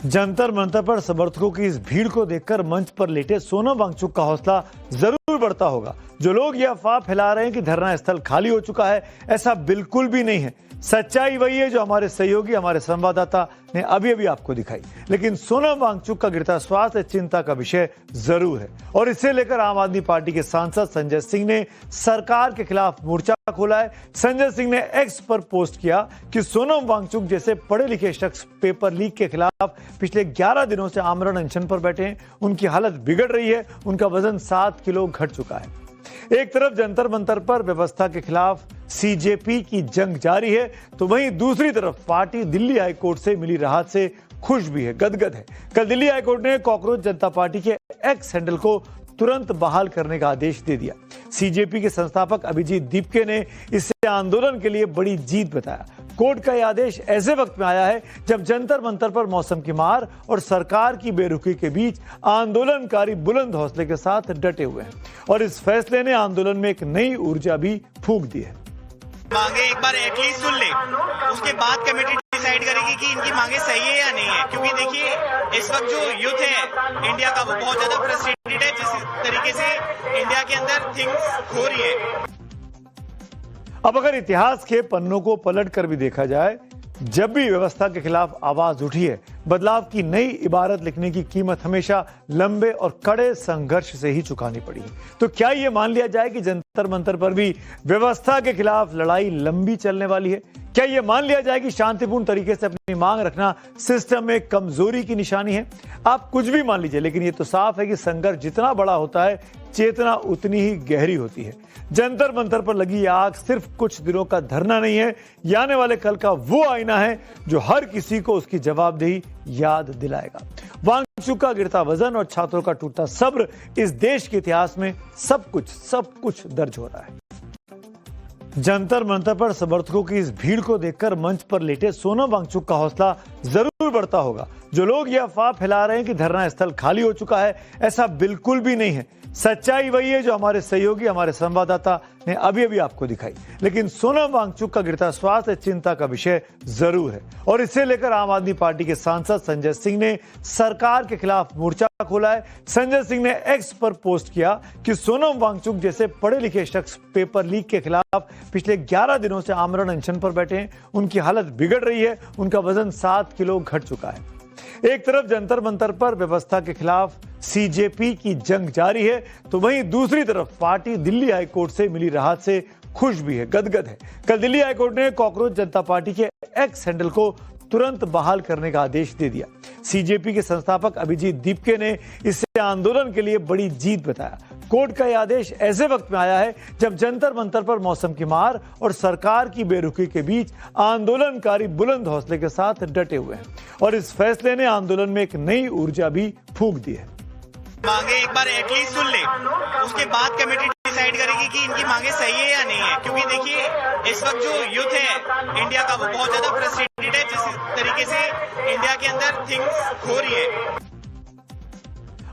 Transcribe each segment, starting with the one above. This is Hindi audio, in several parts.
जंतर मंतर पर समर्थकों की इस भीड़ को देखकर मंच पर लेटे सोनम वांगचुक का हौसला जरूर बढ़ता होगा। जो लोग ये अफवाह फैला रहे हैं कि धरना स्थल खाली हो चुका है, ऐसा बिल्कुल भी नहीं है। सच्चाई वही है जो हमारे सहयोगी, हमारे संवाददाता ने अभी अभी आपको दिखाई। लेकिन सोनम वांगचुक का गिरता स्वास्थ्य चिंता का विषय जरूर है और इसे लेकर आम आदमी पार्टी के सांसद संजय सिंह ने सरकार के खिलाफ मोर्चा खोला है। संजय सिंह ने एक्स पर पोस्ट किया कि सोनम वांगचुक जैसे पढ़े लिखे शख्स पेपर लीक के खिलाफ पिछले 11 दिनों से आमरण अनशन पर बैठे हैं। उनकी हालत बिगड़ रही है, उनका वजन 7 किलो घट चुका है। एक तरफ जंतर मंतर पर व्यवस्था के खिलाफ सीजेपी की जंग जारी है, तो वहीं दूसरी तरफ पार्टी दिल्ली हाईकोर्ट से मिली राहत से खुश भी है, गदगद है। कल दिल्ली हाईकोर्ट ने कॉकरोच जनता पार्टी के एक्स हैंडल को तुरंत बहाल करने का आदेश दे दिया। सीजेपी के संस्थापक अभिजीत दीपके ने इसे आंदोलन के लिए बड़ी जीत बताया। कोर्ट का यह आदेश ऐसे वक्त में आया है जब जंतर मंतर पर मौसम की मार और सरकार की बेरुखी के बीच आंदोलनकारी बुलंद हौसले के साथ डटे हुए हैं और इस फैसले ने आंदोलन में एक नई ऊर्जा भी फूंक दी है। मांगे एक बार एटलीस्ट सुन ले, उसके बाद कमेटी डिसाइड करेगी कि इनकी मांगे सही है या नहीं है। क्योंकि देखिए इस वक्त जो युद्ध है इंडिया का, वो बहुत ज्यादा फ्रस्ट्रेटेड है जिस तरीके से इंडिया के अंदर थिंग्स हो रही है। अब अगर इतिहास के पन्नों को पलट कर भी देखा जाए, जब भी व्यवस्था के खिलाफ आवाज उठी है, बदलाव की नई इबारत लिखने की कीमत हमेशा लंबे और कड़े संघर्ष से ही चुकानी पड़ी है। तो क्या यह मान लिया जाए कि जंतर मंतर पर भी व्यवस्था के खिलाफ लड़ाई लंबी चलने वाली है? क्या यह मान लिया जाए कि शांतिपूर्ण तरीके से अपनी मांग रखना सिस्टम में कमजोरी की निशानी है? आप कुछ भी मान लीजिए, लेकिन यह तो साफ है कि संघर्ष जितना बड़ा होता है, चेतना उतनी ही गहरी होती है। जंतर मंतर पर लगी आग सिर्फ कुछ दिनों का धरना नहीं है, ये आने वाले कल का वो आईना है जो हर किसी को उसकी जवाबदेही याद दिलाएगा। वांगचुक का गिरता वजन और छात्रों का टूटता सब्र, इस देश के इतिहास में सब कुछ दर्ज हो रहा है। जंतर मंतर पर समर्थकों की इस भीड़ को देखकर मंच पर लेटे सोनम वांगचुक का हौसला जरूर बढ़ता होगा। जो लोग ये अफवाह फैला रहे हैं कि धरना स्थल खाली हो चुका है, ऐसा बिल्कुल भी नहीं है। सच्चाई वही है जो हमारे सहयोगी, हमारे संवाददाता ने अभी अभी आपको दिखाई। लेकिन सोनम वांगचुक का गिरता स्वास्थ्य चिंता का विषय जरूर है और इसे लेकर आम आदमी पार्टी के सांसद संजय सिंह ने सरकार के खिलाफ मोर्चा खोला है। संजय सिंह ने एक्स पर पोस्ट किया कि सोनम वांगचुक जैसे पढ़े लिखे शख्स पेपर लीक के खिलाफ पिछले 11 दिनों से आमरण अनशन पर बैठे हैं। उनकी हालत बिगड़ रही है, उनका वजन 7 किलो घट चुका है। एक तरफ जंतर मंतर पर व्यवस्था के खिलाफ सीजेपी की जंग जारी है, तो वहीं दूसरी तरफ पार्टी दिल्ली हाईकोर्ट से मिली राहत से खुश भी है, गदगद है। कल दिल्ली हाईकोर्ट ने कॉकरोच जनता पार्टी के एक्स हैंडल को तुरंत बहाल करने का आदेश दे दिया। सीजेपी के संस्थापक अभिजीत दीपके ने इसे आंदोलन के लिए बड़ी जीत बताया। कोर्ट का यह आदेश ऐसे वक्त में आया है जब जंतर मंतर पर मौसम की मार और सरकार की बेरुखी के बीच आंदोलनकारी बुलंद हौसले के साथ डटे हुए हैं और इस फैसले ने आंदोलन में एक नई ऊर्जा भी फूंक दी है। मांगे एक बार एटलीस्ट सुन ले, उसके बाद कमेटी डिसाइड करेगी कि इनकी मांगे सही है या नहीं है। क्योंकि देखिए इस वक्त जो युद्ध है इंडिया का, वो बहुत ज्यादा फ्रस्ट्रेटेड है जिस तरीके से इंडिया के अंदर थिंग्स हो रही है।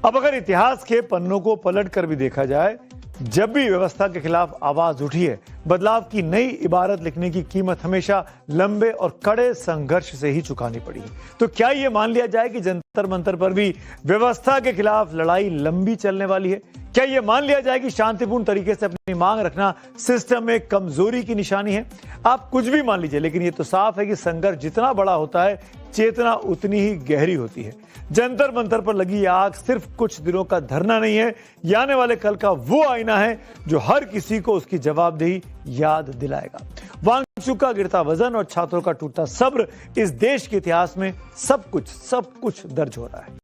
अब अगर इतिहास के पन्नों को पलट कर भी देखा जाए, जब भी व्यवस्था के खिलाफ आवाज उठी है, बदलाव की नई इबारत लिखने की कीमत हमेशा लंबे और कड़े संघर्ष से ही चुकानी पड़ी है। तो क्या यह मान लिया जाए कि जंतर मंतर पर भी व्यवस्था के खिलाफ लड़ाई लंबी चलने वाली है? क्या यह मान लिया जाए कि शांतिपूर्ण तरीके से अपनी मांग रखना सिस्टम में कमजोरी की निशानी है? आप कुछ भी मान लीजिए, लेकिन यह तो साफ है कि संघर्ष जितना बड़ा होता है, चेतना उतनी ही गहरी होती है। जंतर मंतर पर लगी आग सिर्फ कुछ दिनों का धरना नहीं है, ये आने वाले कल का वो आईना है जो हर किसी को उसकी जवाबदेही याद दिलाएगा। वांगचुक का गिरता वजन और छात्रों का टूटता सब्र, इस देश के इतिहास में सब कुछ दर्ज हो रहा है।